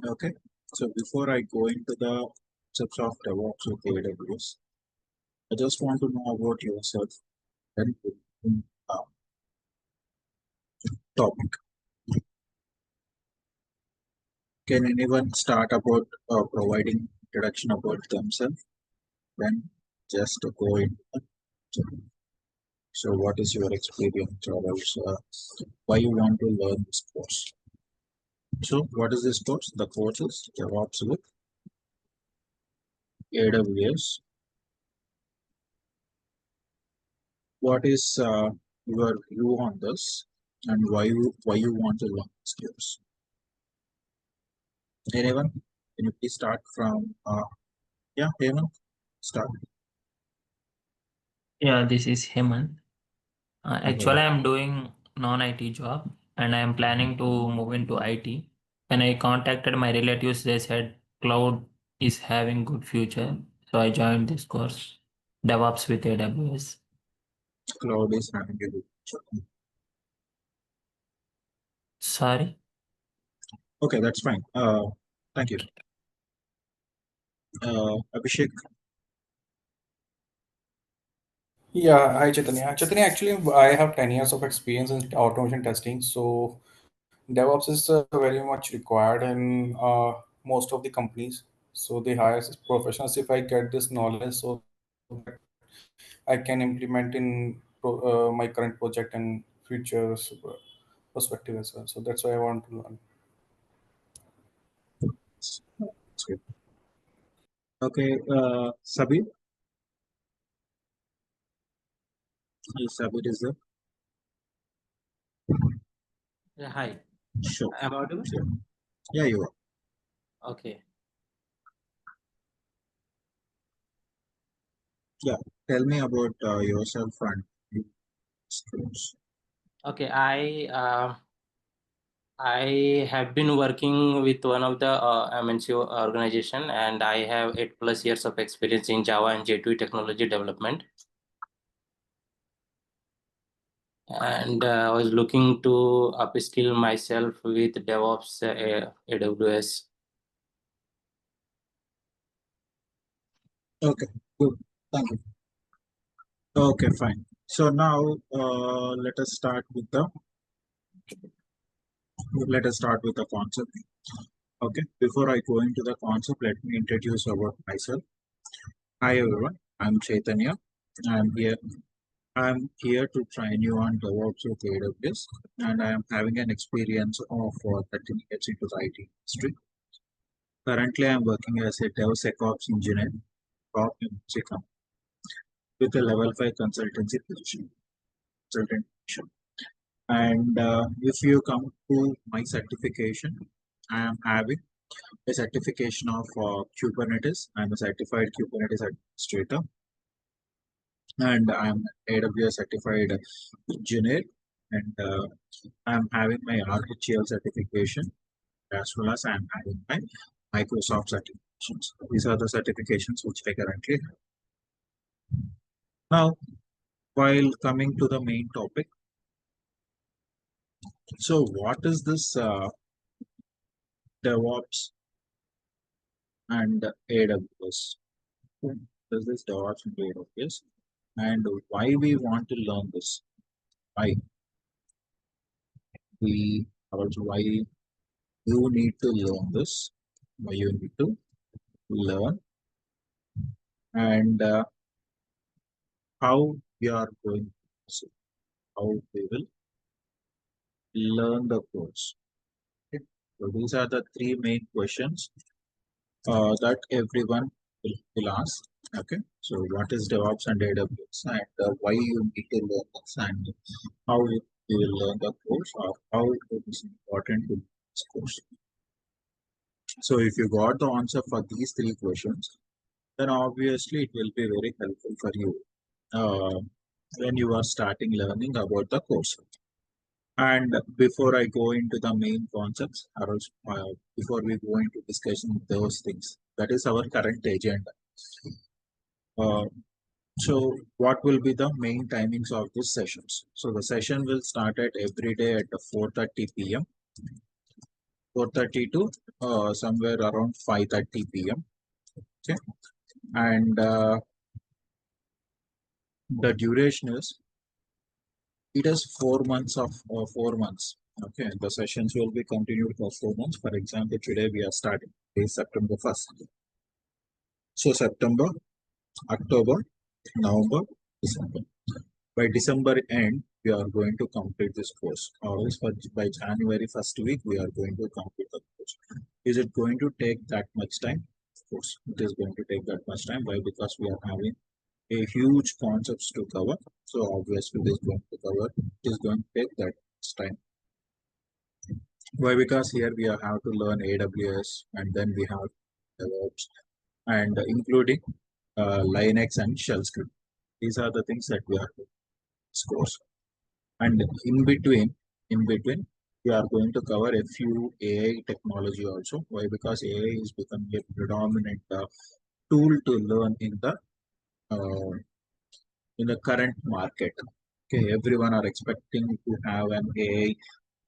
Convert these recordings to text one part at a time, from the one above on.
Okay, so before I go into the steps of DevOps with AWS, I just want to know about yourself and uh, topic. Can anyone start about providing introduction about themselves? Then just go in. So, what is your experience, or else why you want to learn this course? So, what is this course? The course is DevOps with AWS. What is your view on this, and why you want to learn this course? Anyone? Can you please start from? Yeah, Hemant, start. Yeah, this is Hemant. Actually, Okay. I'm doing non-IT job and I am planning to move into IT. When I contacted my relatives, they said cloud is having good future. So I joined this course, DevOps with AWS. Cloud is having a good. Sorry. Okay, that's fine. Thank you. Abhishek. Yeah, hi Chaitanya. Chaitanya, actually, I have 10 years of experience in automation testing. So, DevOps is very much required in most of the companies. So, they hire professionals if I get this knowledge so that I can implement in my current project and future perspective as well. So, that's why I want to learn. That's good. Okay, Sabir. Yes, Sabir is there. Yeah, hi. Sure. Am I audible? Sure. Yeah, you are. Okay. Yeah. Tell me about yourself and your skills. Okay. I have been working with one of the MNC organization, and I have 8+ years of experience in Java and J2 technology development. And I was looking to upskill myself with DevOps, AWS. Okay, good. Thank you. Okay, fine. So now let us start with the concept. Okay, before I go into the concept, let me introduce about myself. Hi everyone, I'm Chaitanya. I'm here. I'm here to train you on DevOps with AWS, and I am having an experience of 13 years into the IT industry. Currently, I'm working as a DevSecOps engineer for MNC company with a level 5 consultancy position. Consultant position. And if you come to my certification, I am having a certification of Kubernetes. I'm a certified Kubernetes administrator, and I'm AWS certified engineer, and I'm having my RHEL certification as well as I'm having my Microsoft certifications. These are the certifications which I currently have. Now, while coming to the main topic, so what is this DevOps and AWS? What is this DevOps and AWS? And why we want to learn this? Why we also why you need to learn this? Why you need to learn and how we are going to how we will learn the course. Okay. So these are the three main questions that everyone will ask. Okay. So what is DevOps and AWS, and why you need to learn this, and how you will learn the course, or how it is important to learn this course. So if you got the answer for these three questions, then obviously it will be very helpful for you uh, when you are starting learning about the course. And before I go into the main concepts, or else, before we go into discussion those things, that is our current agenda. Uh, so what will be the main timings of these sessions? So the session will start at every day at 4:30 p.m. 4:30 to somewhere around 5:30 p.m. Okay, and the duration is, it is 4 months of 4 months. Okay, the sessions will be continued for 4 months. For example, today we are starting. It is September 1st. So September, October, November, December. By December end, we are going to complete this course. Or else by January first week, we are going to complete the course. Is it going to take that much time? Of course, it is going to take that much time. Why? Because we are having a huge concepts to cover. So obviously, it is going to cover. It is going to take that much time. Why? Because here we have to learn AWS, and then we have DevOps, and including Linux and shell script. These are the things that we are doing this course. And in between, we are going to cover a few AI technology also. Why? Because AI is becoming a predominant tool to learn in the current market. Okay, everyone are expecting to have an AI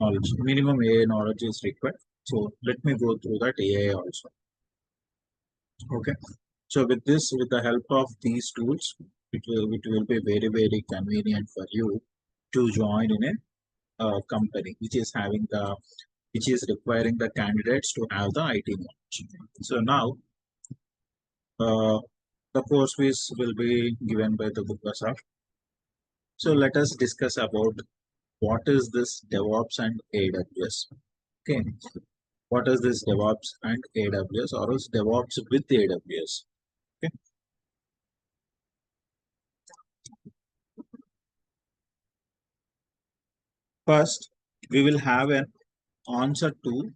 knowledge. Minimum AI knowledge is required. So let me go through that AI also. Okay. So with this, with the help of these tools, it will be very, very convenient for you to join in a company which is requiring the candidates to have the IT knowledge. So now the course fees will be given by the DURGASOFT. So let us discuss about what is this DevOps and AWS. Okay, what is this DevOps and AWS, or is DevOps with AWS? Okay. First, we will have an answer to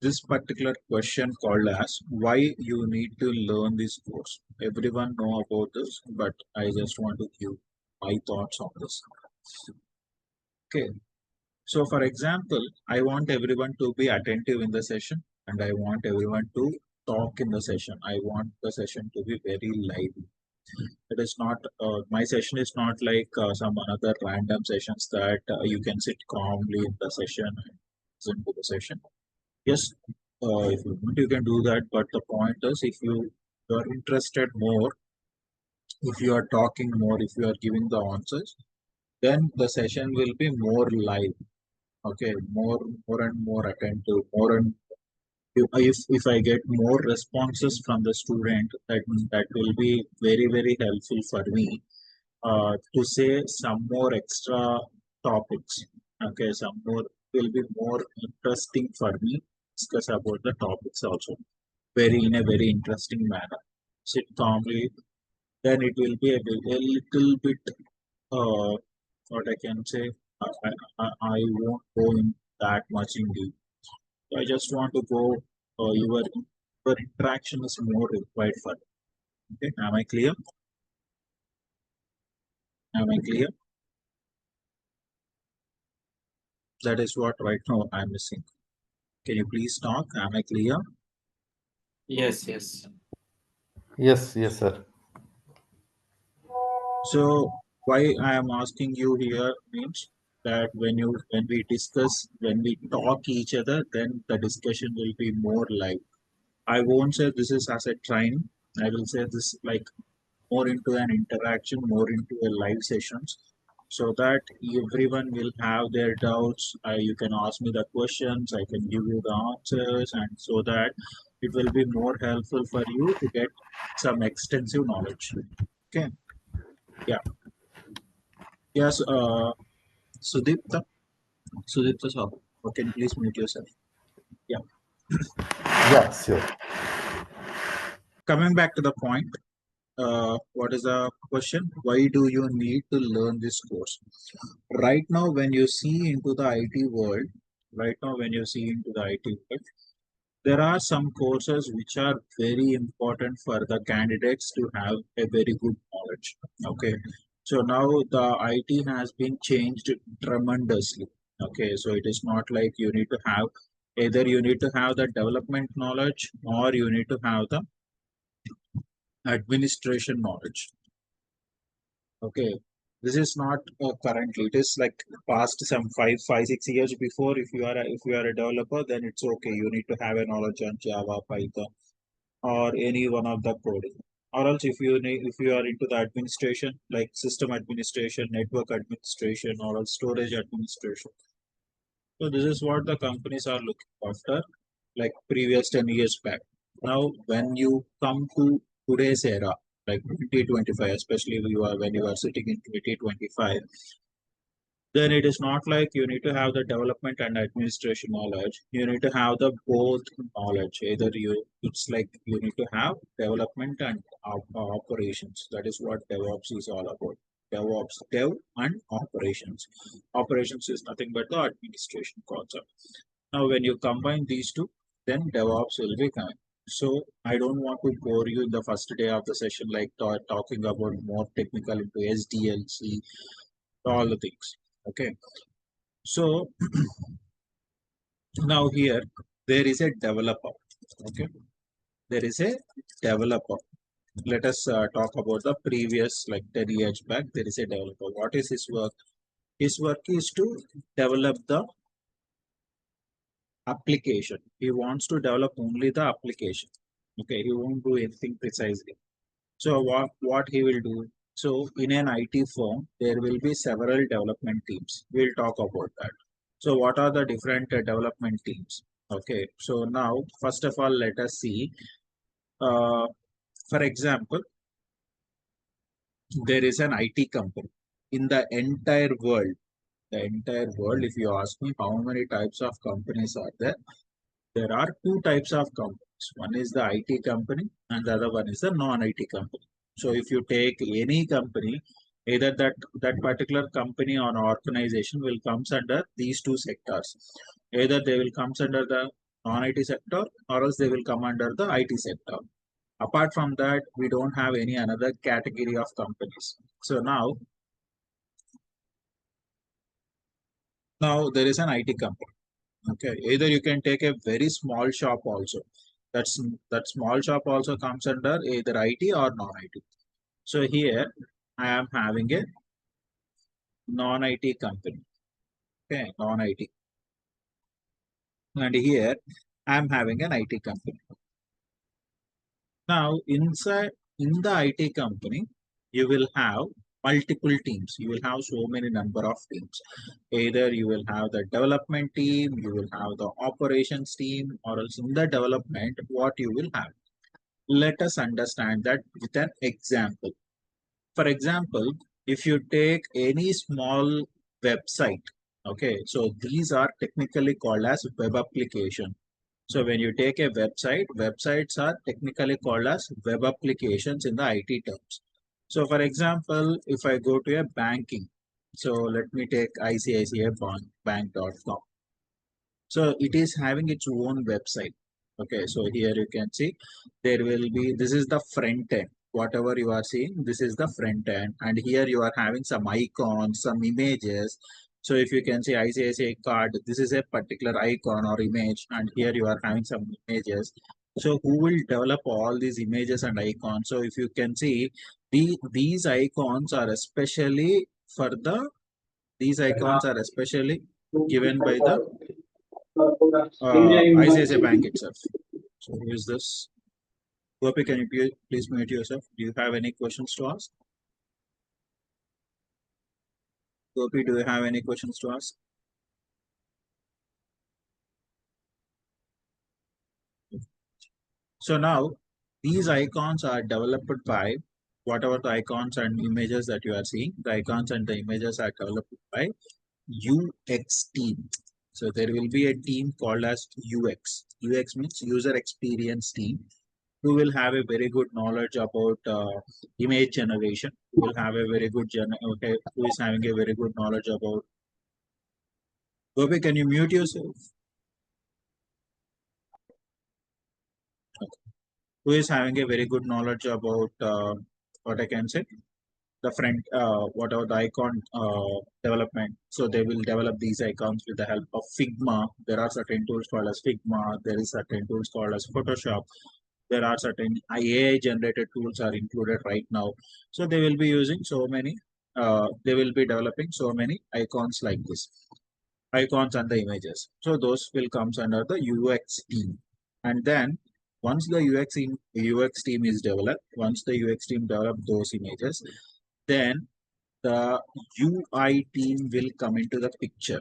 this particular question called as why you need to learn this course. Everyone know about this, but I just want to give my thoughts on this. Okay. So for example, I want everyone to be attentive in the session, and I want everyone to talk in the session. I want the session to be very lively. It is not, my session is not like some another random sessions that you can sit calmly in the session and listen to the session. Yes, if you want, you can do that. But the point is, if you are interested more, if you are talking more, if you are giving the answers, then the session will be more live. Okay, more and more attentive, more and if I get more responses from the student, that will be very, very helpful for me to say some more extra topics. Okay, some more will be more interesting for me discuss about the topics also in a very interesting manner. Sit calmly, then it will be a little bit what I can say. I won't go in that much in deep. I just want to go. Your interaction is more required for. Okay, am I clear? Am I clear? That is what right now I'm missing. Can you please talk? Am I clear? Yes, yes. Yes, yes, sir. So why I am asking you here means that when we discuss, when we talk each other, then the discussion will be more live. I won't say this is as a training. I will say this like more into an interaction, more into a live sessions, so that everyone will have their doubts. You can ask me the questions, I can give you the answers, and so that it will be more helpful for you to get some extensive knowledge. Okay. Yeah. Yes. Sudipta. Sudipta, sir. Okay, please mute yourself. Yeah. Yeah, sure. Coming back to the point. What is the question? Why do you need to learn this course? Right now, when you see into the IT world, there are some courses which are very important for the candidates to have a very good knowledge. Okay, so now the IT has been changed tremendously. Okay, so it is not like you need to have either you need to have the development knowledge or you need to have the administration knowledge. Okay, This is not currently. It is like past some 5, 6 years before. If you are a developer, then it's okay. You need to have a knowledge on Java, Python, or any one of the coding. Or else, if you are into the administration, like system administration, network administration, or else storage administration. So this is what the companies are looking after, like previous 10 years back. Now, when you come to today's era, like 2025, especially when you are sitting in 2025, then it is not like you need to have the development and administration knowledge. You need to have the both knowledge. It's like you need to have development and operations. That is what DevOps is all about. DevOps, dev and operations. Operations is nothing but the administration concept. Now, when you combine these two, then DevOps will be coming. So I don't want to bore you in the first day of the session, like talking about more technical into SDLC, all the things. Okay. So now here there is a developer. Okay. There is a developer. Let us talk about the previous like 10 years back. There is a developer. What is his work? His work is to develop the application. He wants to develop only the application. Okay. He won't do anything precisely. So what he will do? So in an IT firm, there will be several development teams. We'll talk about that. So what are the different development teams? Okay, so now first of all, let us see. For example, there is an IT company in the entire world. The entire world, if you ask me how many types of companies are there are two types of companies. One is the IT company and the other one is the non-IT company. So if you take any company, either that particular company or organization will comes under these two sectors. Either they will comes under the non-IT sector or else they will come under the IT sector. Apart from that, we don't have any another category of companies. So now there is an IT company. Okay, either you can take a very small shop also. That small shop also comes under either IT or non-IT. So here I am having a non-IT company. Okay, non-IT. And here I am having an IT company. Now in the IT company, you will have multiple teams. You will have so many number of teams. Either you will have the development team, you will have the operations team, or else in the development, what you will have. Let us understand that with an example. For example, if you take any small website, okay, so these are technically called as web application. So when you take a website, websites are technically called as web applications in the IT terms. So for example, if I go to a banking, so let me take ICICI bank.com. So it is having its own website. Okay, so here you can see there will be, this is the front end. Whatever you are seeing, this is the front end. And here you are having some icons, some images. So if you can see ICICI card, this is a particular icon or image. And here you are having some images. So who will develop all these images and icons? So if you can see, these icons are especially given by the ICICI Bank itself. So who is this? Gopi, can you please mute yourself? Do you have any questions to ask? Gopi, do you have any questions to ask? So now these icons are developed by whatever the icons and images that you are seeing. The icons and the images are developed by UX team. So there will be a team called as UX. UX means user experience team, who will have a very good knowledge about image generation, who will have a very good who is having a very good knowledge about. Gopi, can you mute yourself? Okay. Who is having a very good knowledge about what I can say, the front, whatever the icon development. So they will develop these icons with the help of Figma. There are certain tools called as Figma. There is certain tools called as Photoshop. There are certain AI generated tools are included right now. So they will be using so many they will be developing so many icons like this, icons and the images. So those will comes under the UX team. And then once the UX team is developed, once the UX team develop those images, then the UI team will come into the picture.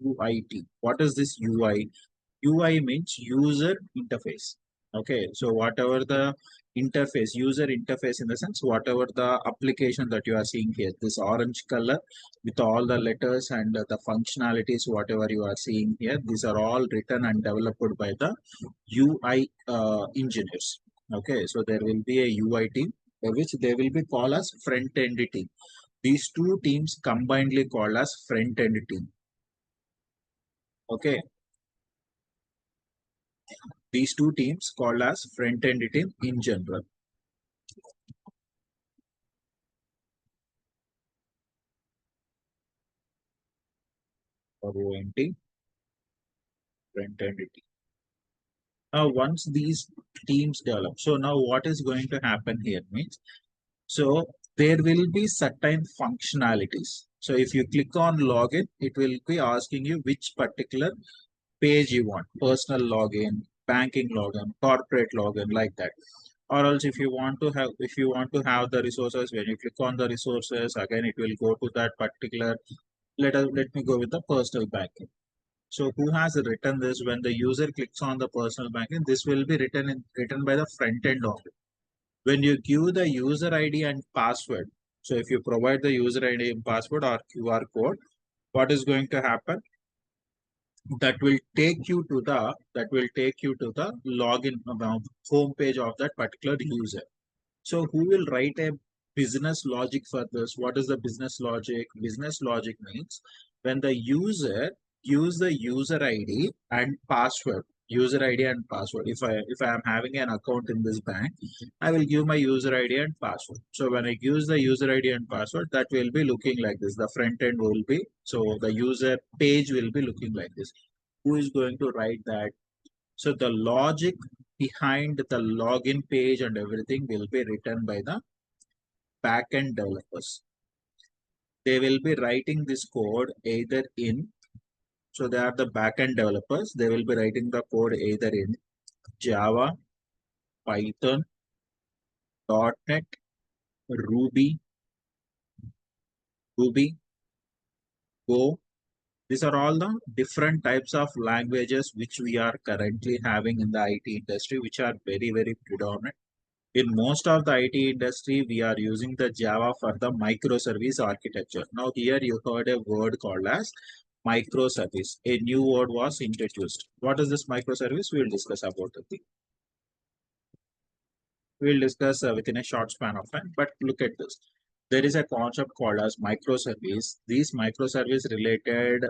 UI team. What is this UI? UI means user interface. Okay, so whatever the interface, user interface in the sense, whatever the application that you are seeing here, this orange color with all the letters and the functionalities, whatever you are seeing here, these are all written and developed by the UI engineers. Okay, so there will be a UI team, which they will be called as front-end team. These two teams combinedly called as front-end team. Okay, these two teams called as front-end team in general. ONT, front-end team. Now, once these teams develop, so now what is going to happen here means, so there will be certain functionalities. So if you click on login, it will be asking you which particular page you want, personal login, banking login, corporate login, like that. Or else if you want to have the resources, when you click on the resources, again it will go to that particular, let me go with the personal banking. So who has written this? When the user clicks on the personal banking, this will be written by the front end of it. When you give the user ID and password, so if you provide the user ID and password or QR code, what is going to happen? That will take you to the login home page of that particular user. So who will write a business logic for this? What is the business logic? Business logic means when the user gives the user ID and password, If I am having an account in this bank, I will give my user ID and password. So when I use the user ID and password, that will be looking like this. The front end will be, so the user page will be looking like this. Who is going to write that? So the logic behind the login page and everything will be written by the backend developers. They will be writing this code either in, so they are the backend developers. They will be writing the code either in Java, Python, .NET, Ruby, Go. These are all the different types of languages which we are currently having in the IT industry, which are very, very predominant. In most of the IT industry, we are using the Java for the microservice architecture. Now here you heard a word called as microservice. A new word was introduced. What is this microservice? We will discuss about it. We will discuss within a short span of time, but look at this. There is a concept called as microservice. These microservice related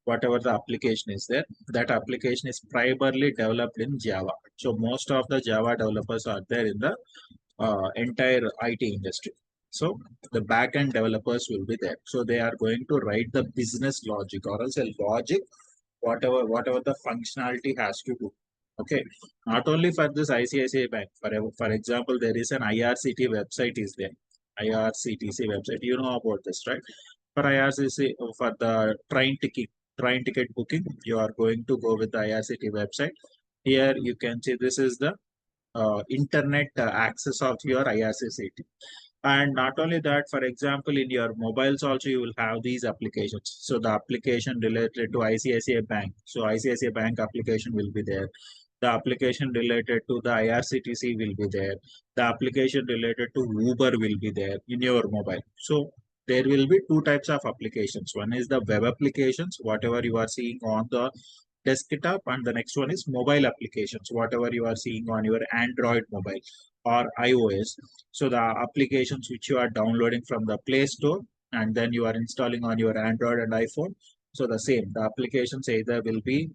whatever the application is there, that application is primarily developed in Java. So most of the Java developers are there in the entire IT industry. So the backend developers will be there. So they are going to write the business logic or else a logic, whatever the functionality has to do. Okay, not only for this ICICI Bank. For example, there is an IRCT website is there. IRCTC website. You know about this, right? For IRCC, for the train ticket booking, you are going to go with the IRCT website. Here you can see this is the internet access of your IRCTC. And not only that, for example, in your mobiles also you will have these applications. So the application related to ICICI Bank. So ICICI Bank application will be there. The application related to the IRCTC will be there. The application related to Uber will be there in your mobile. So there will be two types of applications. One is the web applications, whatever you are seeing on the desktop, and the next one is mobile applications, whatever you are seeing on your Android mobile or iOS. So the applications which you are downloading from the Play Store and then you are installing on your Android and iPhone. So the same, the applications either will be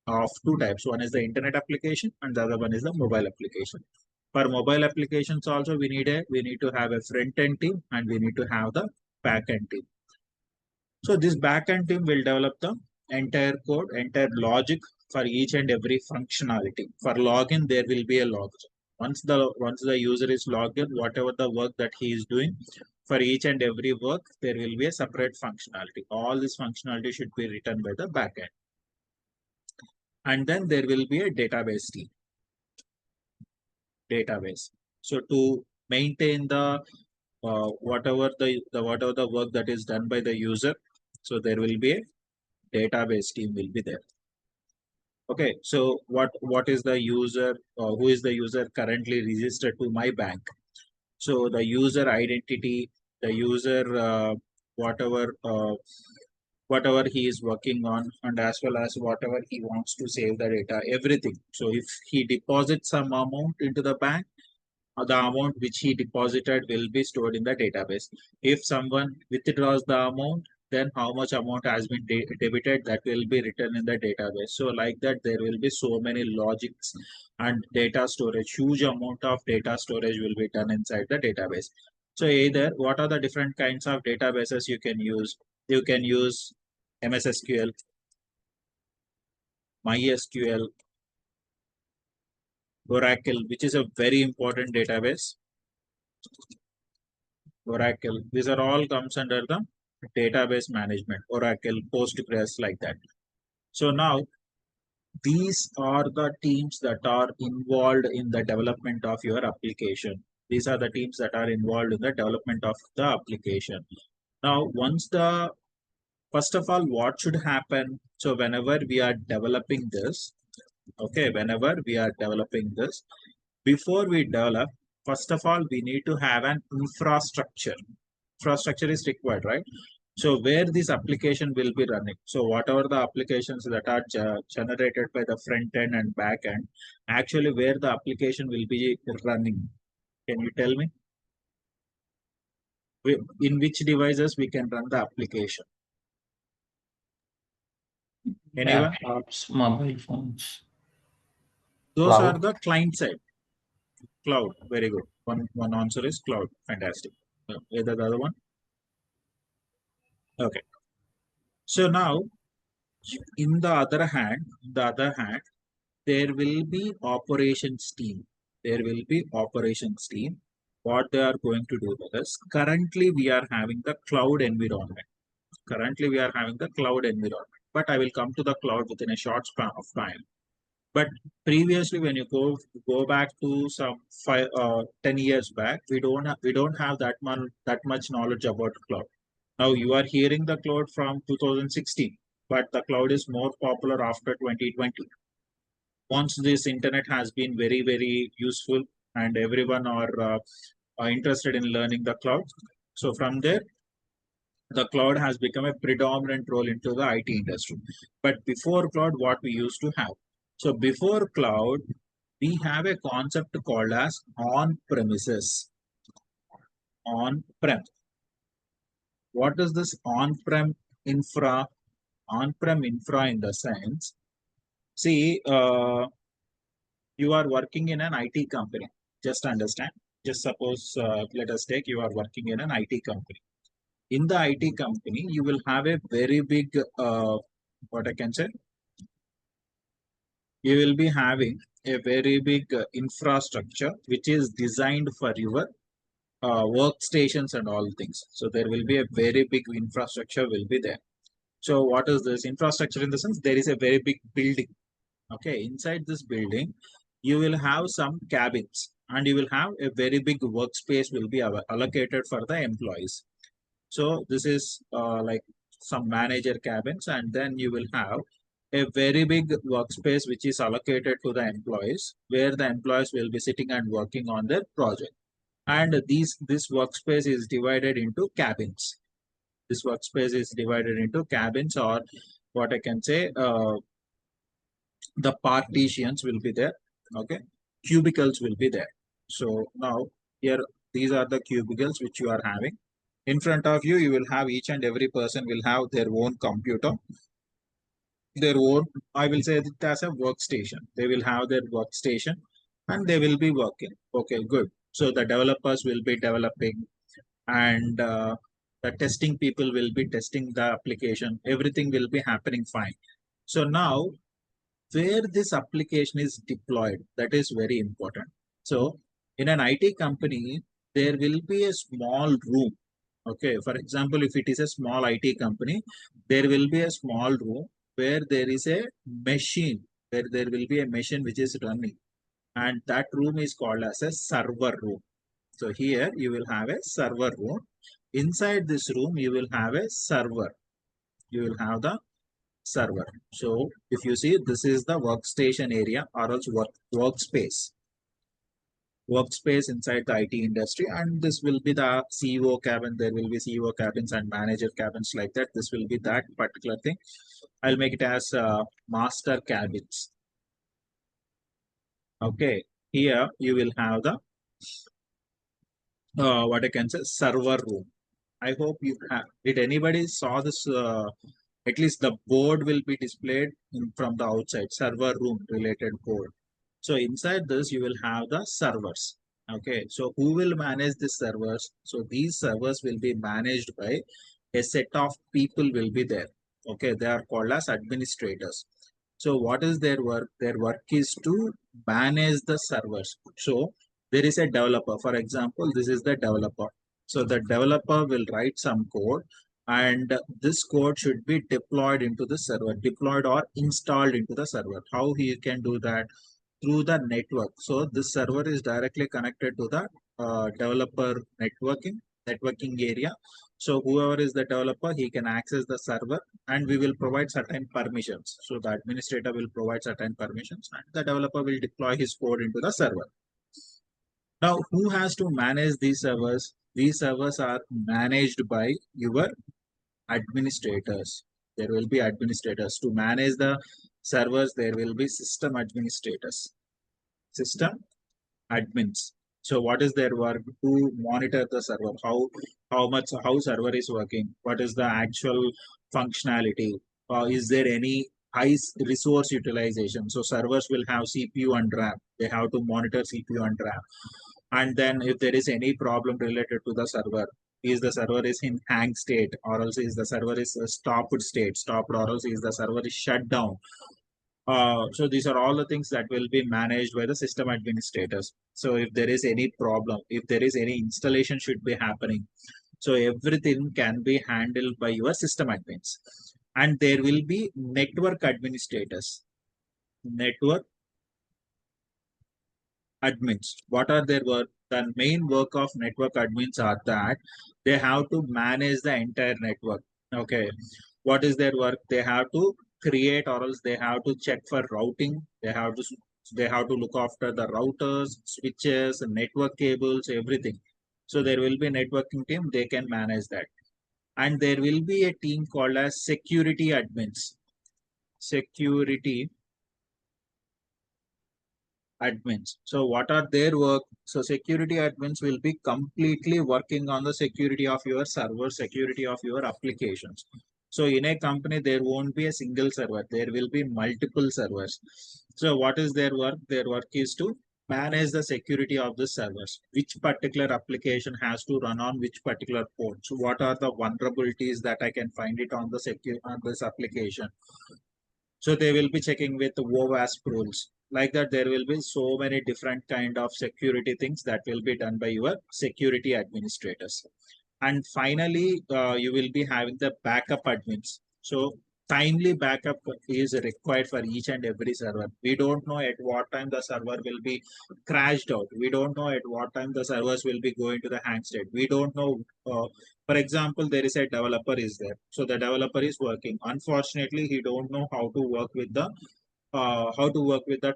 of two types. One is the internet application and the other one is the mobile application. For mobile applications also we need to have a front end team and we need to have the back end team. So this back end team will develop the entire code, entire logic for each and every functionality. For login, there will be a log. Once the user is logged in, whatever the work that he is doing, For each and every work, there will be a separate functionality. All this functionality should be written by the backend. And then there will be a database team. Database. So to maintain the whatever the work that is done by the user, so there will be a database team will be there. Okay, so what is the user? Who is the user currently registered to my bank? So the user identity, the user whatever whatever he is working on, and as well as whatever he wants to save the data, everything. So if he deposits some amount into the bank, the amount which he deposited will be stored in the database. If someone withdraws the amount, then how much amount has been debited, that will be written in the database. So like that, there will be so many logics and data storage, huge amount of data storage will be done inside the database. So either what are the different kinds of databases you can use? You can use MS SQL, MySQL, Oracle, which is a very important database. Oracle, these are all comes under the database management, Oracle, Postgres, like that. So now these are the teams that are involved in the development of your application. These are the teams that are involved in the development of the application. Now, first of all, what should happen? So whenever we are developing this, okay, whenever we are developing this, before we develop, first of all, we need to have an infrastructure. Infrastructure is required, right? So where this application will be running. So whatever the applications that are generated by the front end and back end, actually where the application will be running. Can you tell me? In which devices we can run the application? Anyone? Laptops, mobile phones. Those are Cloud. the client side. Cloud, very good. One answer is cloud. Fantastic. Either the other one? Okay. So now, in the other hand, there will be operations team. There will be operations team. What they are going to do with us. Currently, we are having the cloud environment. But I will come to the cloud within a short span of time. But previously, when you go back to some 10 years back, we don't have that much knowledge about cloud. Now you are hearing the cloud from 2016, but the cloud is more popular after 2020. Once this internet has been very useful and everyone are interested in learning the cloud. So from there, the cloud has become a predominant role into the IT industry. But before cloud, what we used to have? So before cloud, we have a concept called as on-premises. On-prem. What is this on-prem infra? On-prem infra in the sense, see, you are working in an IT company. Just understand. Just suppose, let us take you are working in an IT company. In the IT company, you will have a very big, what I can say, you will be having a very big infrastructure which is designed for your workstations and all things. So there will be a very big infrastructure will be there. So what is this infrastructure? In the sense, there is a very big building. Okay, inside this building, you will have some cabins and you will have a very big workspace will be allocated for the employees. So this is like some manager cabins, and then you will have a very big workspace which is allocated to the employees, where the employees will be sitting and working on their project. And this workspace is divided into cabins. This workspace is divided into cabins, or what I can say, the partitions will be there. Okay, cubicles will be there. So now here, these are the cubicles which you are having. In front of you, you will have each and every person will have their own computer, their own, I will say it as a workstation. They will have their workstation and they will be working. Okay, good. So the developers will be developing, and the testing people will be testing the application. Everything will be happening fine. So now, where this application is deployed, that is very important. So in an IT company, there will be a small room. Okay, for example, if it is a small IT company, there will be a small room where there is a machine, where there will be a machine which is running, and that room is called as a server room. So here you will have a server room. Inside this room, you will have a server. You will have the server. So if you see, this is the workstation area or else workspace inside the IT industry, and this will be the CEO cabin. There will be CEO cabins and manager cabins like that. This will be that particular thing. I'll make it as master cabins. Okay, here you will have the what I can say, server room. I hope you have. Did anybody saw this? At least the board will be displayed from the outside, server room related board. So inside this, you will have the servers. Okay, so who will manage the servers? So these servers will be managed by a set of people will be there. Okay, they are called as administrators. So what is their work? Their work is to manage the servers. So there is a developer. For example, this is the developer. So the developer will write some code, and this code should be deployed into the server, deployed or installed into the server. How he can do that? Through the network. So this server is directly connected to the developer networking area. So whoever is the developer, he can access the server, and we will provide certain permissions. So the administrator will provide certain permissions, and the developer will deploy his code into the server. Now, who has to manage these servers? These servers are managed by your administrators. There will be administrators. To manage the servers, there will be system administrators, system admins. So what is their work? To monitor the server, how server is working, what is the actual functionality, is there any high resource utilization. So servers will have CPU and RAM. They have to monitor CPU and RAM. And then if there is any problem related to the server, is the server is in hang state, or else is the server is stopped state, stopped, or else is the server is shut down. So these are all the things that will be managed by the system administrators. So if there is any problem, if there is any installation should be happening, so everything can be handled by your system admins. And there will be network administrators. Network admins. What are their work? The main work of network admins are that they have to manage the entire network. Okay. What is their work? They have to create, or else they have to check for routing. They have to look after the routers, switches, network cables, everything. So there will be a networking team, they can manage that. And there will be a team called as security admins. Security admins. So what are their work? So security admins will be completely working on the security of your server, security of your applications. So in a company, there won't be a single server. There will be multiple servers. So what is their work? Their work is to manage the security of the servers. Which particular application has to run on which particular port? So what are the vulnerabilities that I can find it on this application? So they will be checking with the OWASP rules. Like that, there will be so many different kind of security things that will be done by your security administrators. And finally, you will be having the backup admins. So timely backup is required for each and every server. We don't know at what time the server will be crashed out. We don't know at what time the servers will be going to the hang state. We don't know. For example, there is a developer is there. So the developer is working. Unfortunately, he don't know how to work with that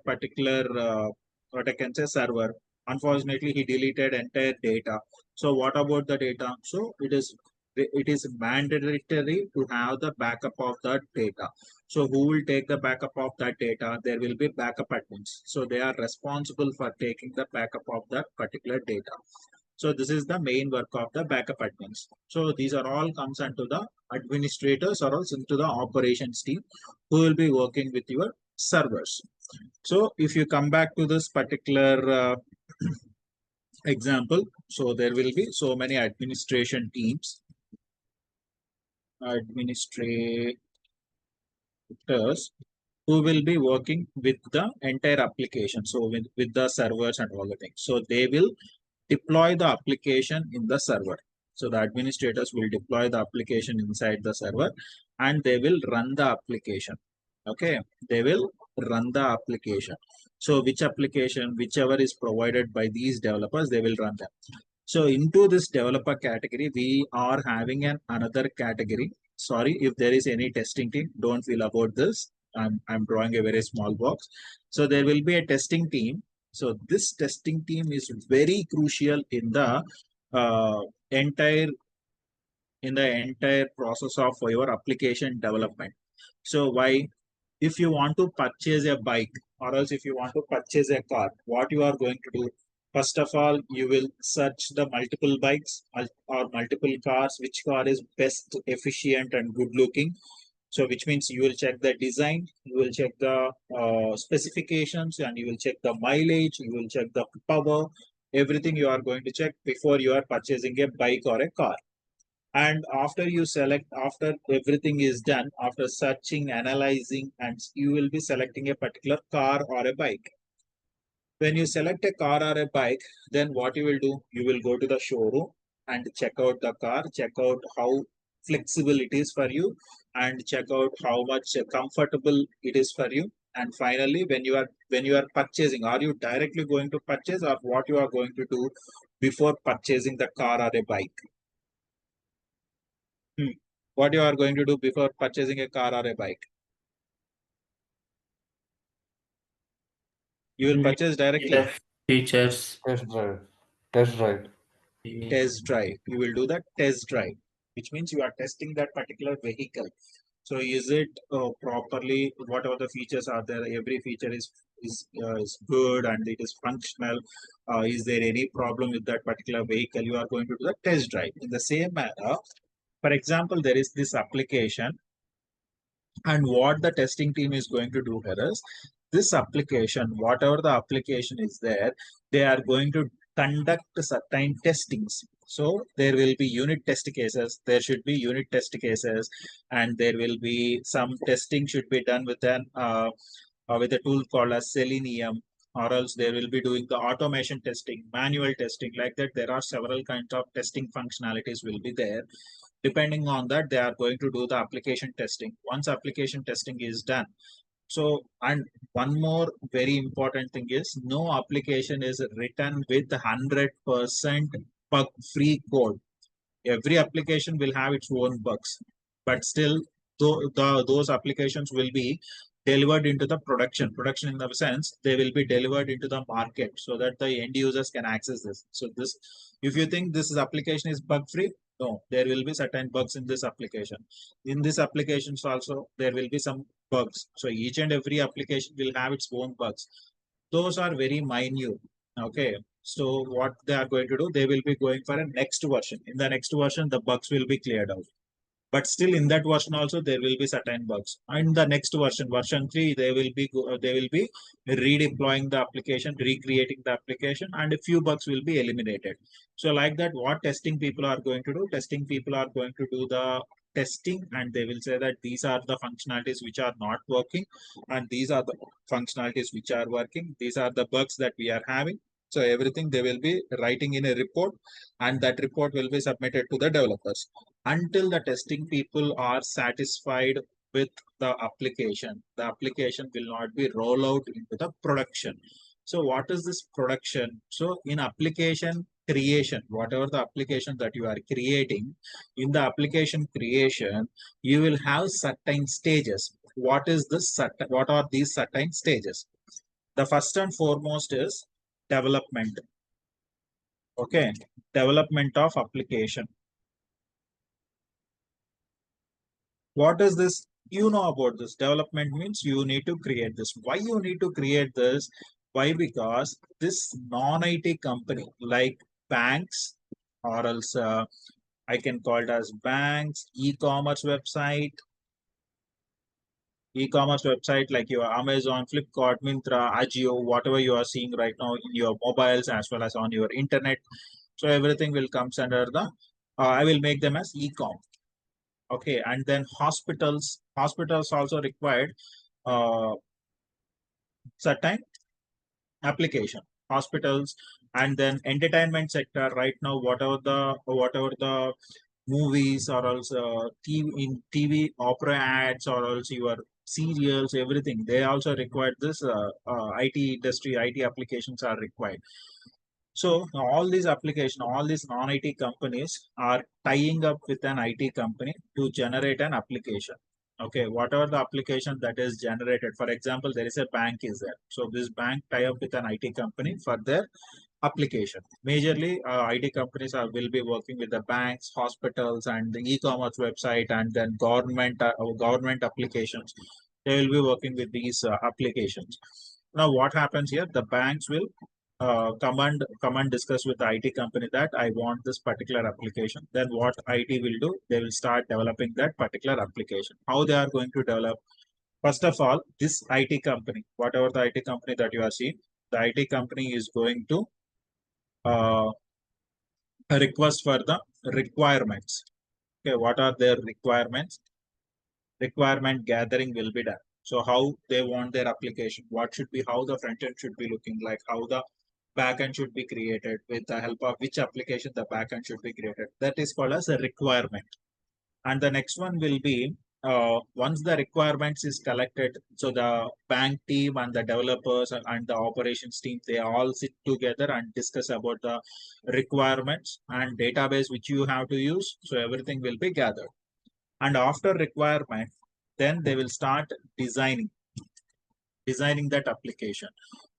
particular what I can say server. Unfortunately, he deleted entire data. So what about the data? So it is mandatory to have the backup of that data. So who will take the backup of that data? There will be backup admins. So they are responsible for taking the backup of that particular data. So this is the main work of the backup admins. So these are all comes into the administrators or else into the operations team who will be working with your servers. So if you come back to this particular example, so there will be so many administration teams, administrators who will be working with the entire application. So with the servers and all the things. So they will deploy the application in the server. So the administrators will deploy the application inside the server and they will run the application. Okay, they will run the application. So which application, whichever is provided by these developers, they will run them. So into this developer category, we are having another category. Sorry if there is any testing team, don't feel about this. I'm drawing a very small box. So there will be a testing team. So this testing team is very crucial in the uh, entire process of your application development. So why? If you want to purchase a bike or else if you want to purchase a car, what you are going to do? First of all, you will search the multiple bikes or multiple cars, which car is best, efficient and good looking. So which means you will check the design, you will check the specifications, and you will check the mileage, you will check the power, everything you are going to check before you are purchasing a bike or a car. And after you select, after everything is done, after searching, analyzing, and you will be selecting a particular car or a bike. When you select a car or a bike, then what you will do? You will go to the showroom and check out the car, check out how flexible it is for you, and check out how much comfortable it is for you. And finally, when you are purchasing, are you directly going to purchase, or what you are going to do before purchasing the car or a bike? What you are going to do before purchasing a car or a bike? You will purchase directly. Features. Test drive. Test drive. Test drive. You will do the test drive, which means you are testing that particular vehicle. So is it properly, whatever the features are there, every feature is good and it is functional. Is there any problem with that particular vehicle? You are going to do the test drive. In the same manner, for example, there is this application, and what the testing team is going to do here is, this application, whatever the application is there, they are going to conduct certain testings. So there will be unit test cases, there should be unit test cases, and there will be some testing should be done with with a tool called as Selenium, or else they will be doing the automation testing, manual testing, like that. There are several kinds of testing functionalities will be there. Depending on that, they are going to do the application testing. Once application testing is done, so, and one more very important thing is, no application is written with 100% bug-free code. Every application will have its own bugs, but still, those applications will be delivered into the production in the sense they will be delivered into the market so that the end users can access this. So this, if you think this application is bug free, no, there will be certain bugs in this application. In this applications also there will be some bugs. So each and every application will have its own bugs. Those are very minute. Okay, so what they are going to do, they will be going for a next version. In the next version, the bugs will be cleared out. But still, in that version also, there will be certain bugs. And the next version, version 3, they will be redeploying the application, recreating the application, and a few bugs will be eliminated. So like that, what testing people are going to do? Testing people are going to do the testing, and they will say that these are the functionalities which are not working, and these are the functionalities which are working. These are the bugs that we are having. So everything they will be writing in a report, and that report will be submitted to the developers. Until the testing people are satisfied with the application will not be rolled out into the production. So what is this production? So in application creation, whatever the application that you are creating, in the application creation, you will have certain stages. What are these certain stages? The first and foremost is development. Okay, development of application. What is this? You know about this. Development means you need to create this. Why you need to create this? Why? Because this non-IT company like banks, or else I can call it as banks, e-commerce website like your Amazon, Flipkart, Myntra, Ajio, whatever you are seeing right now in your mobiles as well as on your internet. So everything will comes under the, I will make them as e-com. Okay, and then hospitals also required certain application. Hospitals And then entertainment sector right now, whatever the movies or also TV opera ads or also your serials, everything, they also require this IT industry, IT applications are required. So all these applications, all these non-IT companies are tying up with an IT company to generate an application. Okay, whatever the application that is generated, for example, there is a bank is there. So this bank tie up with an IT company for their application. Majorly, IT companies will be working with the banks, hospitals, and the e-commerce website, and then government applications. They will be working with these applications. Now, what happens here? The banks will come and discuss with the IT company that I want this particular application. Then what IT will do? They will start developing that particular application. How they are going to develop? First of all, this IT company, whatever the IT company that you are seeing, the IT company is going to uh, request for the requirements. Okay, what are their requirements? Requirement gathering will be done. So how they want their application, what should be, how the front end should be looking like, how the backend should be created, with the help of which application the backend should be created. That is called as a requirement. And the next one will be once the requirements is collected, so the bank team and the developers and the operations team, they all sit together and discuss about the requirements and database which you have to use. So everything will be gathered. And after requirement, then they will start designing that application.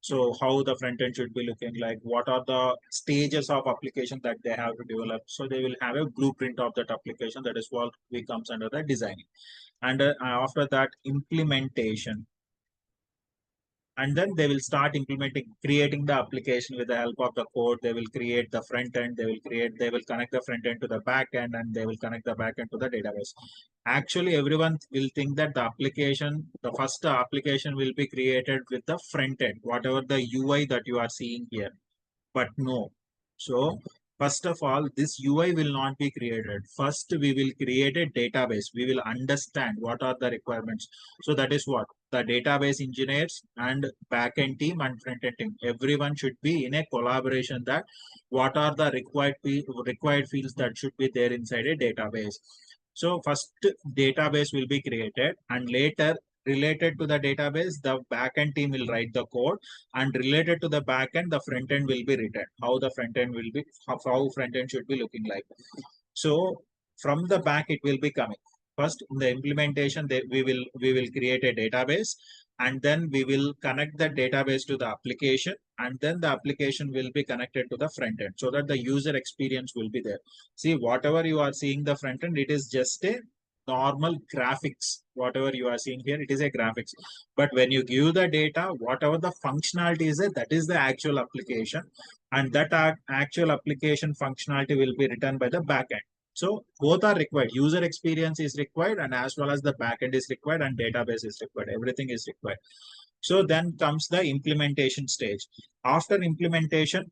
So how the front end should be looking like, what are the stages of application that they have to develop. So they will have a blueprint of that application. That is what comes under the designing. And after that, implementation. And then they will start creating the application with the help of the code. They will create the front end, they will connect the front end to the back end, and they will connect the back end to the database. Actually, everyone will think that the first application will be created with the front end, whatever the UI that you are seeing here. But no. So first of all, this UI will not be created. First, we will create a database. We will understand what are the requirements. So that is what the database engineers and backend team and front-end team, everyone should be in a collaboration that what are the required fields that should be there inside a database. So first database will be created, and later related to the database, the backend team will write the code, and related to the backend, the front end will be written. How the front end will be, how front end should be looking like. So from the back, it will be coming. First, in the implementation, we will create a database, and then we will connect the database to the application, and then the application will be connected to the front end, so that the user experience will be there. See, whatever you are seeing the front end, it is just a normal graphics. Whatever you are seeing here, it is a graphics. But when you give the data, whatever the functionality is there, that is the actual application, and that actual application functionality will be written by the backend. So both are required. User experience is required, and as well as the backend is required, and database is required. Everything is required. So then comes the implementation stage. After implementation,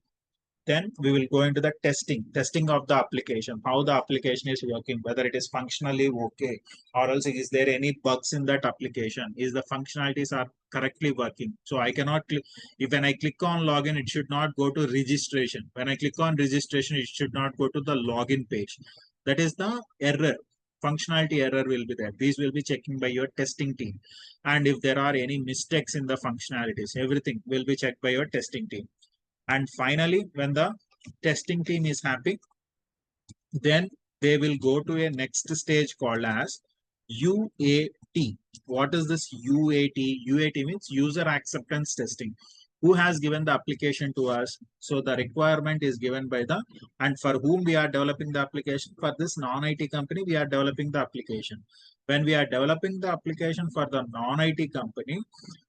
then we will go into the testing of the application, how the application is working, whether it is functionally okay, or else is there any bugs in that application, is the functionalities are correctly working. So I cannot click, when I click on login, it should not go to registration. When I click on registration, it should not go to the login page. That is the error. Functionality error will be there. These will be checking by your testing team. And if there are any mistakes in the functionalities, everything will be checked by your testing team. And finally, when the testing team is happy, then they will go to a next stage called as UAT. What is this UAT? UAT means user acceptance testing. Who has given the application to us? So the requirement is given by the, and for whom we are developing the application. For this non-IT company, we are developing the application. When we are developing the application for the non-IT company,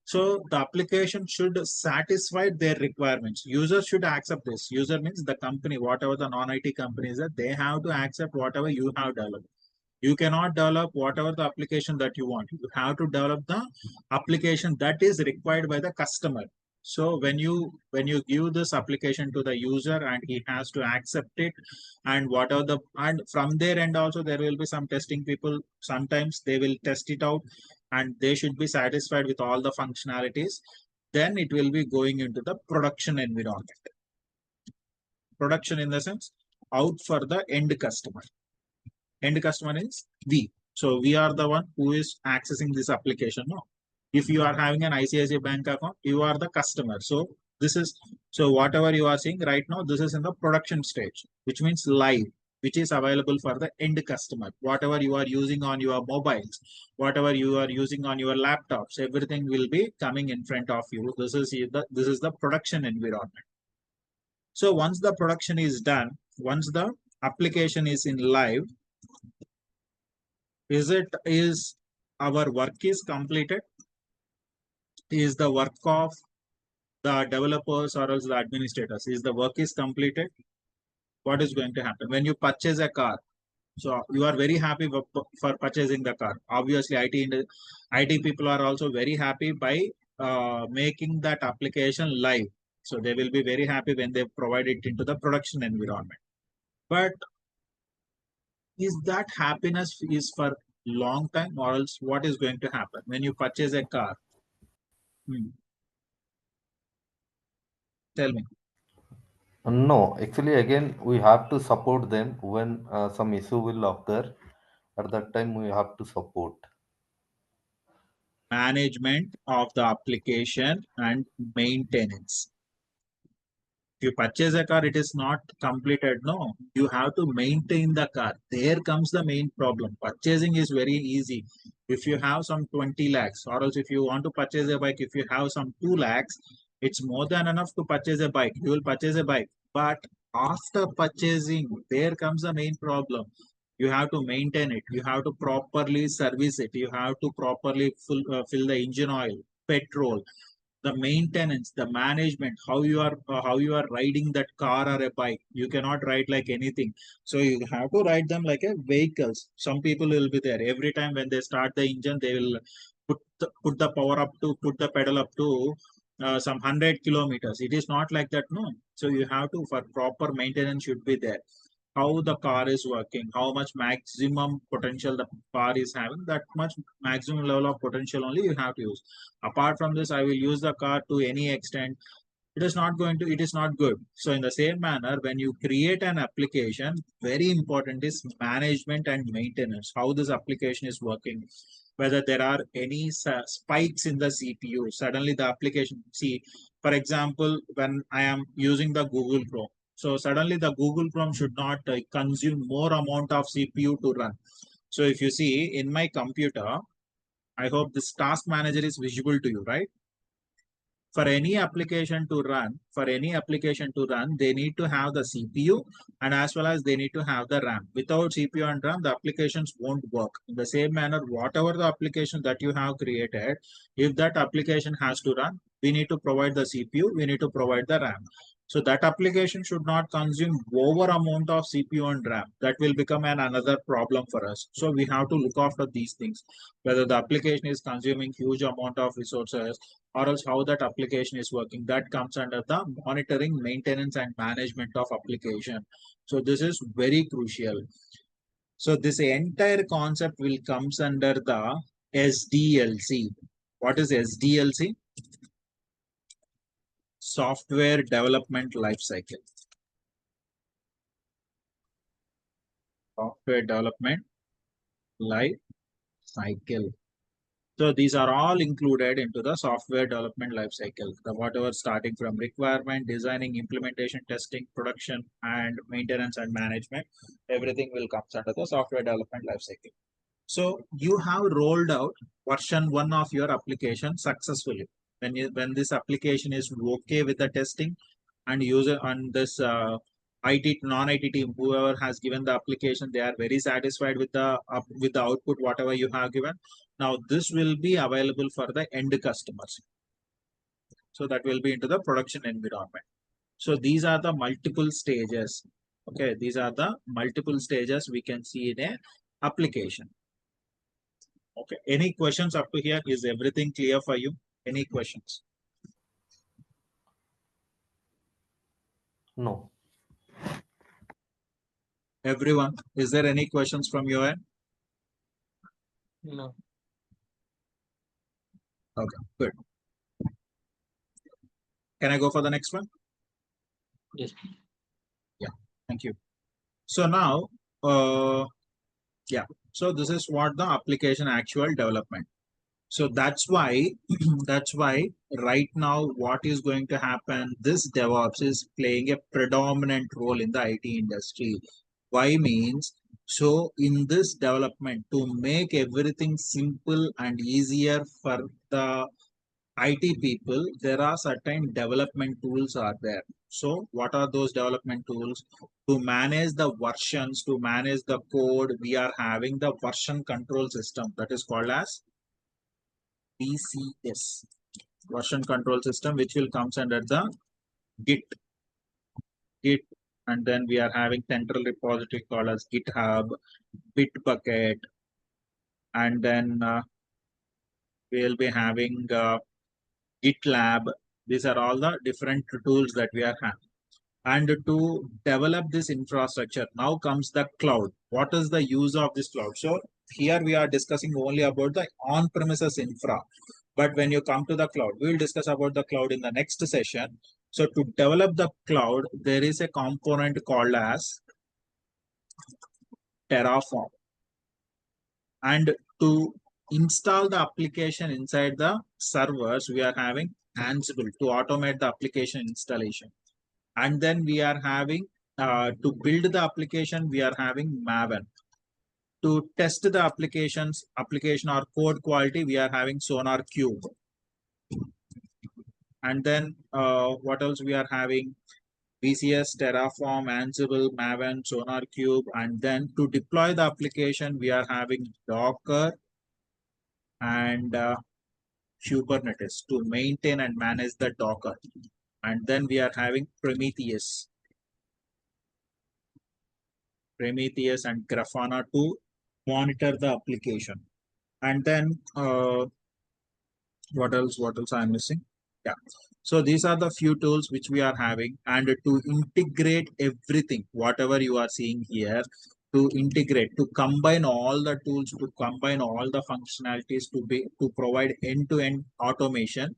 so the application should satisfy their requirements. User should accept this. User means the company, whatever the non-IT companies are, they have to accept whatever you have developed. You cannot develop whatever the application that you want. You have to develop the application that is required by the customer. So when you give this application to the user, and he has to accept it, and whatever and from their end also, there will be some testing people. Sometimes they will test it out, and they should be satisfied with all the functionalities. Then it will be going into the production environment. Production in the sense out for the end customer. End customer is we. So we are the one who is accessing this application. No, if you are having an ICICI bank account, you are the customer. So this is, so whatever you are seeing right now, this is in the production stage, which means live, which is available for the end customer. Whatever you are using on your mobiles, whatever you are using on your laptops, everything will be coming in front of you. This is the production environment. So once the production is done, once the application is in live, is our work is completed? Is the work of the developers or else the administrators, is the work is completed? What is going to happen when you purchase a car? So you are very happy for purchasing the car. Obviously, IT people are also very happy by making that application live. So they will be very happy when they provide it into the production environment. But is that happiness is for long time, or else what is going to happen when you purchase a car? Tell me. No, actually, again, we have to support them when some issue will occur. At that time, we have to support. Management of the application and maintenance. If you purchase a car, it is not completed. No, you have to maintain the car. There comes the main problem. Purchasing is very easy. If you have some 20 lakhs, or else if you want to purchase a bike, if you have some 2 lakhs, it's more than enough to purchase a bike. You will purchase a bike. But after purchasing, there comes the main problem. You have to maintain it. You have to properly service it. You have to properly fill the engine oil, petrol, the maintenance, the management, how you are riding that car or a bike. You cannot ride like anything. So you have to ride them like a vehicles. Some people will be there every time when they start the engine, they will put the power up to, put the pedal up to some 100 kilometers. It is not like that, no. So you have to, for proper maintenance should be there. How the car is working, how much maximum potential the car is having, that much maximum level of potential only you have to use. Apart from this, I will use the car to any extent. It is not going to, it is not good. So in the same manner, when you create an application, very important is management and maintenance, how this application is working, whether there are any spikes in the CPU. Suddenly the application, see, for example, when I am using the Google Chrome, so suddenly the Google Chrome should not consume more amount of CPU to run. So if you see in my computer, I hope this task manager is visible to you, right? For any application to run, they need to have the CPU and as well as they need to have the RAM. Without CPU and RAM, the applications won't work. In the same manner, whatever the application that you have created, if that application has to run, we need to provide the CPU, we need to provide the RAM. So that application should not consume over amount of CPU and RAM. That will become another problem for us. So we have to look after these things, whether the application is consuming huge amount of resources, or else how that application is working. That comes under the monitoring, maintenance and management of application. So this is very crucial. So this entire concept will comes under the SDLC. What is SDLC? Software Development Lifecycle. Software Development Life Cycle. So these are all included into the software development lifecycle. The whatever starting from requirement, designing, implementation, testing, production, and maintenance and management, everything will come under the software development lifecycle. So you have rolled out version 1 of your application successfully. When this application is okay with the testing and user on this IT non-IT team, whoever has given the application, they are very satisfied with the output whatever you have given. Now this will be available for the end customers. So that will be into the production environment. So these are the multiple stages. Okay, these are the multiple stages we can see in a application. Okay, any questions up to here? Is everything clear for you? Any questions? No. Everyone, is there any questions from your end? No. Okay, good. Can I go for the next one? Yes. Thank you. So now, yeah, so this is what the application actual development. So that's why, that's why right now what is going to happen, this DevOps is playing a predominant role in the IT industry. Why means, so in this development, to make everything simple and easier for the IT people, there are certain development tools are there. So what are those development tools? To manage the versions, to manage the code, we are having the version control system that is called as VCS, version control system, which will comes under the Git, and then we are having central repository called as GitHub, Bitbucket, and then we will be having GitLab. These are all the different tools that we are having. And to develop this infrastructure, now comes the cloud. What is the use of this cloud? So here we are discussing only about the on-premises infra. But when you come to the cloud, we will discuss about the cloud in the next session. So to develop the cloud, there is a component called as Terraform. And to install the application inside the servers, we are having Ansible to automate the application installation. And then we are having to build the application, we are having Maven. To test the application or code quality, we are having Sonar Cube. And then what else we are having? VCS, Terraform, Ansible, Maven, Sonar Cube. And then to deploy the application, we are having Docker and Kubernetes to maintain and manage the Docker. And then we are having Prometheus and Grafana to monitor the application. And then what else I'm missing? Yeah, so these are the few tools which we are having, and to integrate everything whatever you are seeing here, to integrate, to combine all the tools, to combine all the functionalities, to provide end-to-end automation,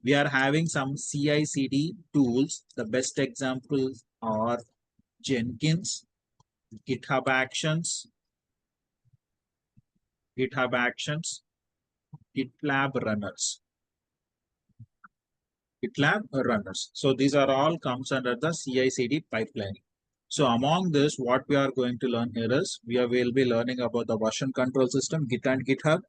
we are having some CI/CD tools. The best examples are Jenkins, GitHub Actions, GitLab runners. So these are all comes under the CI/CD pipeline. So among this, what we are going to learn here is will be learning about the version control system, Git and GitHub,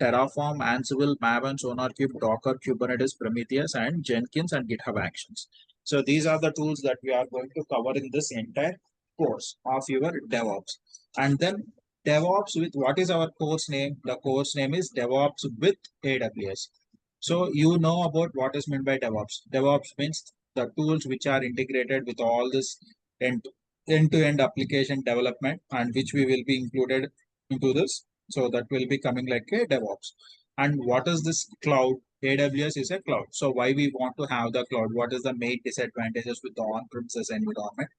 Terraform, Ansible, Maven, SonarCube, Docker, Kubernetes, Prometheus, and Jenkins and GitHub Actions. So these are the tools that we are going to cover in this entire course of your DevOps. And then DevOps with, what is our course name? The course name is DevOps with AWS. So you know about what is meant by DevOps. DevOps means the tools which are integrated with all this end-to-end application development, and which we will be included into this. So that will be coming like a DevOps. And what is this cloud? AWS is a cloud. So why we want to have the cloud? What is the main disadvantages with the on-premises environment?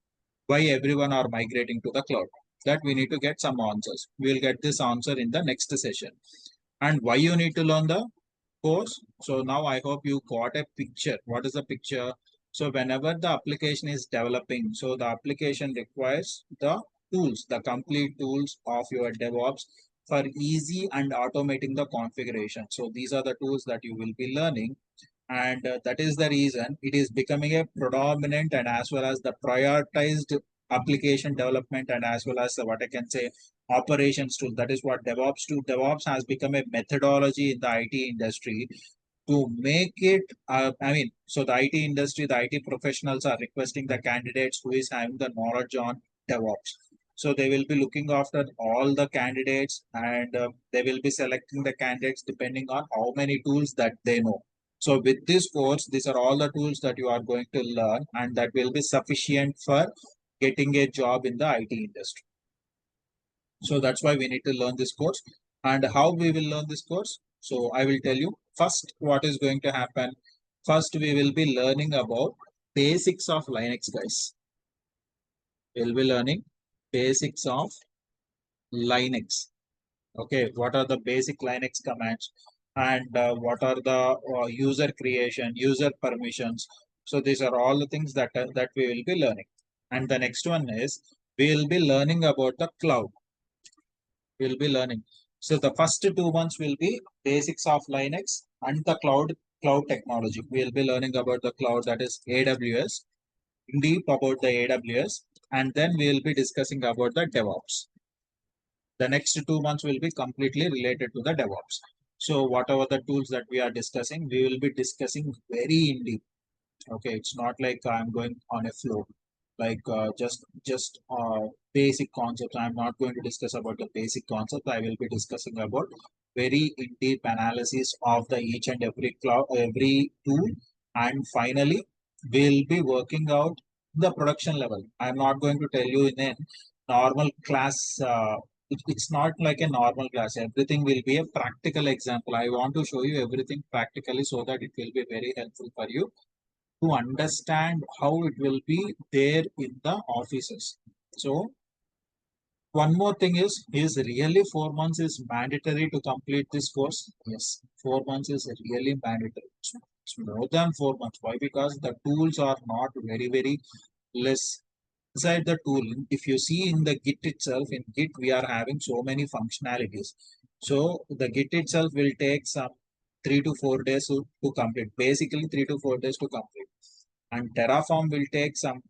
Why everyone are migrating to the cloud? That we need to get some answers. We will get this answer in the next session. And why you need to learn the course? So now I hope you got a picture. What is the picture? So whenever the application is developing, so the application requires the tools, the complete tools of your DevOps for easy and automating the configuration. So these are the tools that you will be learning. And that is the reason it is becoming a predominant and as well as the prioritized application development, and as well as what I can say operations tool. That is what DevOps do. DevOps has become a methodology in the IT industry to make it, so the IT industry, the IT professionals are requesting the candidates who is having the knowledge on DevOps. So they will be looking after all the candidates, and they will be selecting the candidates depending on how many tools that they know. So with this course, these are all the tools that you are going to learn, and that will be sufficient for getting a job in the IT industry. So that's why we need to learn this course. And how we will learn this course? So I will tell you first what is going to happen. First, we will be learning about basics of Linux, guys. We'll be learning basics of Linux. Okay, what are the basic Linux commands, and what are the user creation, user permissions. So these are all the things that we will be learning. And the next one is we will be learning about the cloud. We'll be learning. So the first 2 months will be basics of Linux and the cloud technology. We'll be learning about the cloud, that is AWS, deep about the AWS, and then we'll be discussing about the DevOps. The next 2 months will be completely related to the DevOps. So whatever the tools that we are discussing, we will be discussing very in deep. Okay, it's not like I'm going on a flow, like just basic concepts. I'm not going to discuss about the basic concept. I will be discussing about very in deep analysis of the each and every cloud, every tool, and finally we'll be working out the production level. I'm not going to tell you in a normal class. It's not like a normal class. Everything will be a practical example. I want to show you everything practically so that it will be very helpful for you to understand how it will be there in the offices. So one more thing is really 4 months is mandatory to complete this course? Yes, 4 months is really mandatory. It's more than 4 months. Why? Because the tools are not very less. Inside the tool, if you see in the Git itself, in Git we are having so many functionalities. So the Git itself will take some 3 to 4 days to complete. Basically 3 to 4 days to complete. And Terraform will take some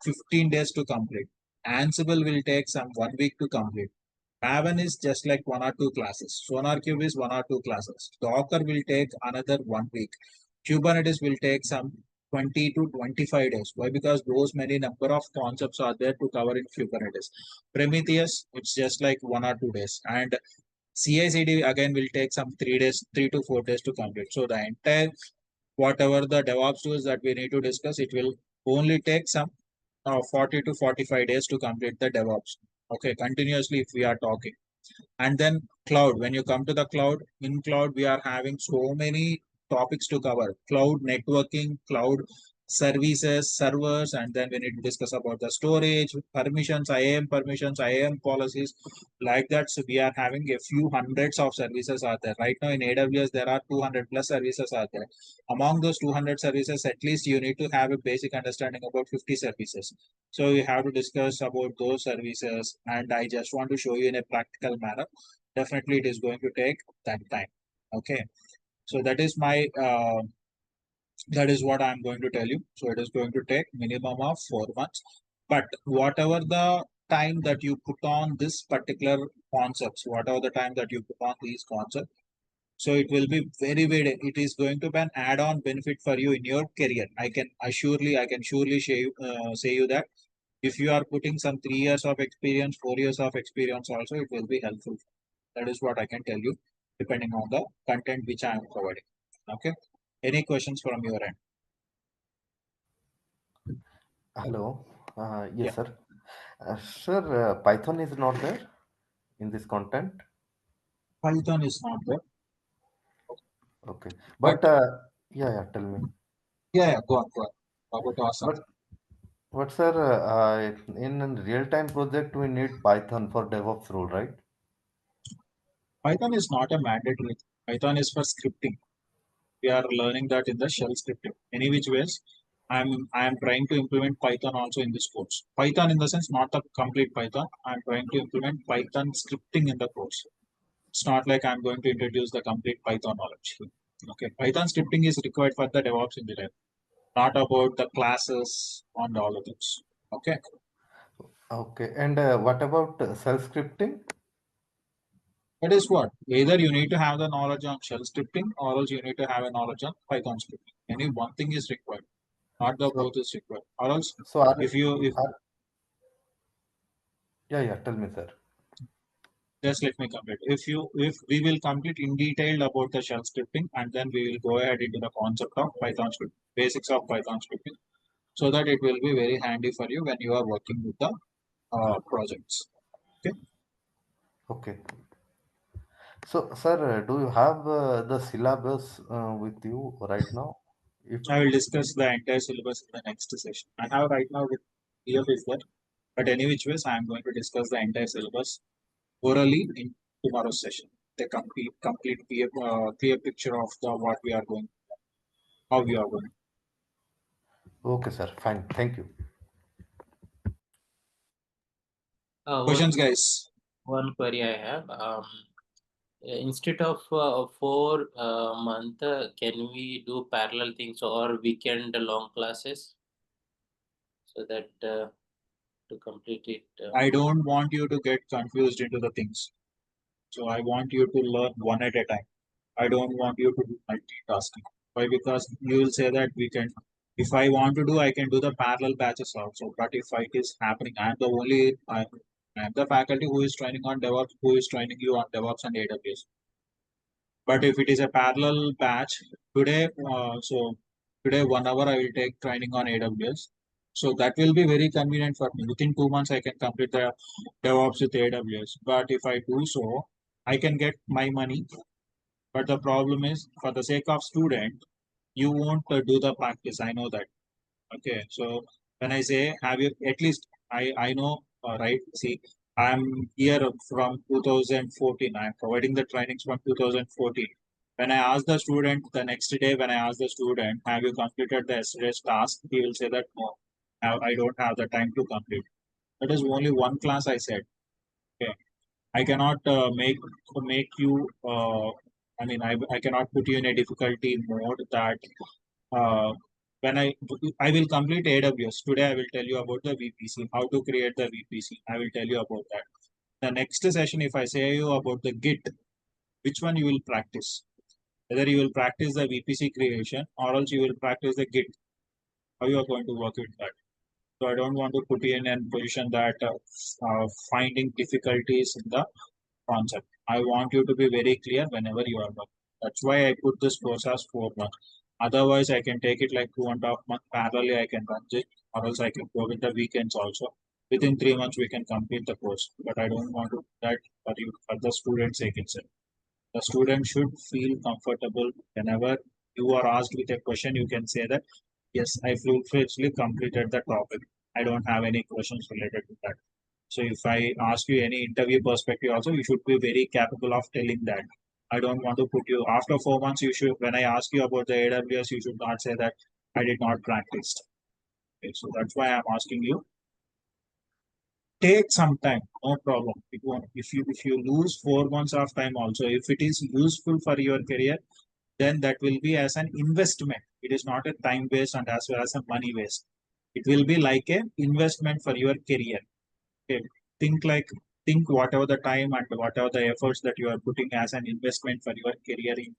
15 days to complete. Ansible will take some 1 week to complete. Maven is just like 1 or 2 classes. SonarQube is 1 or 2 classes. Docker will take another 1 week. Kubernetes will take some 20 to 25 days. Why? Because those many number of concepts are there to cover in Kubernetes. Prometheus, it's just like 1 or 2 days. And CI/CD again will take some 3 days, 3 to 4 days to complete. So the entire whatever the DevOps tools that we need to discuss, it will only take some 40 to 45 days to complete the DevOps. Okay, continuously if we are talking. And then cloud, when you come to the cloud, in cloud, we are having so many topics to cover. Cloud networking, cloud services, servers, and then we need to discuss about the storage, permissions, IAM policies, like that. So we are having a few hundreds of services are there. Right now in AWS, there are 200 plus services are there. Among those 200 services, at least you need to have a basic understanding about 50 services. So you have to discuss about those services, and I just want to show you in a practical manner. Definitely, it is going to take that time. Okay, so that is what I'm going to tell you. So it is going to take minimum of 4 months. But whatever the time that you put on this particular concepts, whatever the time that you put on these concepts, so it will be very, it is going to be an add-on benefit for you in your career. I can surely say you that if you are putting some 3 years of experience, 4 years of experience also, it will be helpful. That is what I can tell you, depending on the content which I am providing. Okay. Any questions from your end? Hello. Yeah. Yes, sir. Sir, Python is not there in this content. Python is not there. Okay. But But yeah, tell me. yeah, go on. About awesome. But sir, in a real-time project, we need Python for DevOps role, right? Python is not a mandatory. Python is for scripting. We are learning that in the shell scripting. Any which ways, I am trying to implement Python also in this course. Python in the sense not the complete Python. I'm trying to implement Python scripting in the course. It's not like I'm going to introduce the complete Python knowledge. Okay, Python scripting is required for the DevOps engineer, not about the classes and all of this. Okay, Okay. And what about self-scripting? that is what. Either you need to have the knowledge on shell scripting, or else you need to have a knowledge on Python scripting. Any one thing is required, not the So, both is required. Or else, so are, if are yeah, tell me, sir. just let me complete. If we will complete in detail about the shell scripting, and then we will go ahead into the concept of Python scripting, basics of Python scripting, so that it will be very handy for you when you are working with the projects. Okay, Okay. So, sir, do you have the syllabus with you right now? If I will discuss the entire syllabus in the next session. I have right now with DF is there, but any which ways I am going to discuss the entire syllabus orally in tomorrow's session. The complete clear picture of the what we are going, how we are going. Okay, sir. Fine. Thank you. Questions, guys? One query I have. Instead of 4 month, can we do parallel things or weekend long classes so that to complete it? I don't want you to get confused into the things. So I want you to learn one at a time. I don't want you to do multitasking. Why? Because you will say that we can. If I want to do, I can do the parallel batches also. But if it is happening, I'm the faculty who is training on DevOps, who is training you on DevOps and AWS. But if it is a parallel batch today, today 1 hour I will take training on AWS. So that will be very convenient for me. Within 2 months, I can complete the DevOps with AWS. But if I do so, I can get my money. But the problem is, for the sake of student, you won't do the practice. I know that. Okay, so when I say have you at least I know right. See, I'm here from 2014. I'm providing the trainings from 2014. When I ask the student the next day, when I ask the student, have you completed the yesterday's task? He will say that no, I don't have the time to complete. That is only one class I said. Okay, I cannot make you. I cannot put you in a difficulty mode that uh, when I will complete AWS today. I will tell you about the VPC, how to create the VPC. I will tell you about that. The next session, if I say you about the Git, which one you will practice? Whether you will practice the VPC creation or else you will practice the Git. How you are going to work with that? So I don't want to put you in a position that finding difficulties in the concept. I want you to be very clear whenever you are working. That's why I put this course as 4 months. Otherwise, I can take it like 2.5 months parallelly. I can run it, or else I can go with the weekends also. Within 3 months, we can complete the course. But I don't want to do that for you, for the student's sake itself. The student should feel comfortable whenever you are asked with a question. You can say that yes, I fully completed the topic. I don't have any questions related to that. So if I ask you any interview perspective also, you should be very capable of telling that. I don't want to put you after 4 months. You should, when I ask you about the AWS, you should not say that I did not practice. Okay, so that's why I'm asking you. Take some time, no problem. If you lose 4 months of time also, if it is useful for your career, then that will be as an investment. It is not a time waste and as well as a money waste. It will be like an investment for your career. Okay. Think whatever the time and whatever the efforts that you are putting as an investment for your career in,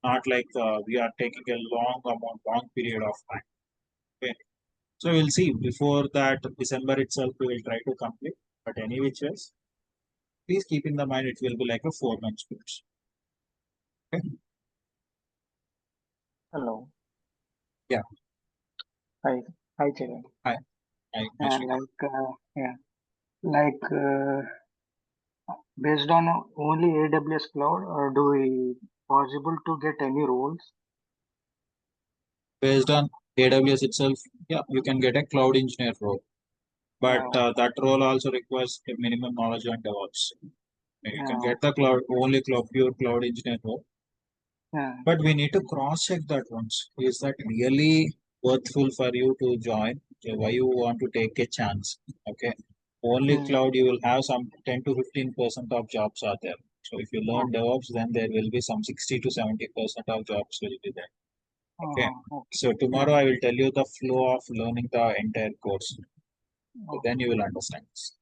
not like we are taking a long period of time. Okay. So we'll see before that December itself we will try to complete. But any which ways, please keep in the mind it will be like a 4 month course. Okay. Hello. Yeah. Hi. Hi, Charan. Hi. Based on only AWS cloud, or do we possible to get any roles? Based on AWS itself, yeah, you can get a cloud engineer role. But that role also requires a minimum knowledge on DevOps. You can get the pure cloud engineer role. But we need to cross check that once. Is that really worthful for you to join? Okay, why you want to take a chance? Okay. Only cloud, you will have some 10 to 15% of jobs are there. So if you learn DevOps, then there will be some 60 to 70% of jobs will be there. Okay. So tomorrow I will tell you the flow of learning the entire course. So then you will understand this.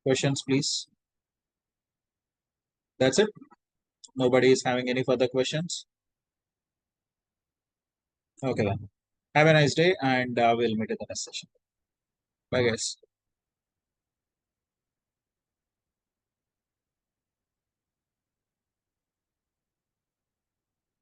Questions, please. That's it. Nobody is having any further questions. Okay then. Have a nice day and we'll meet in the next session. Bye guys.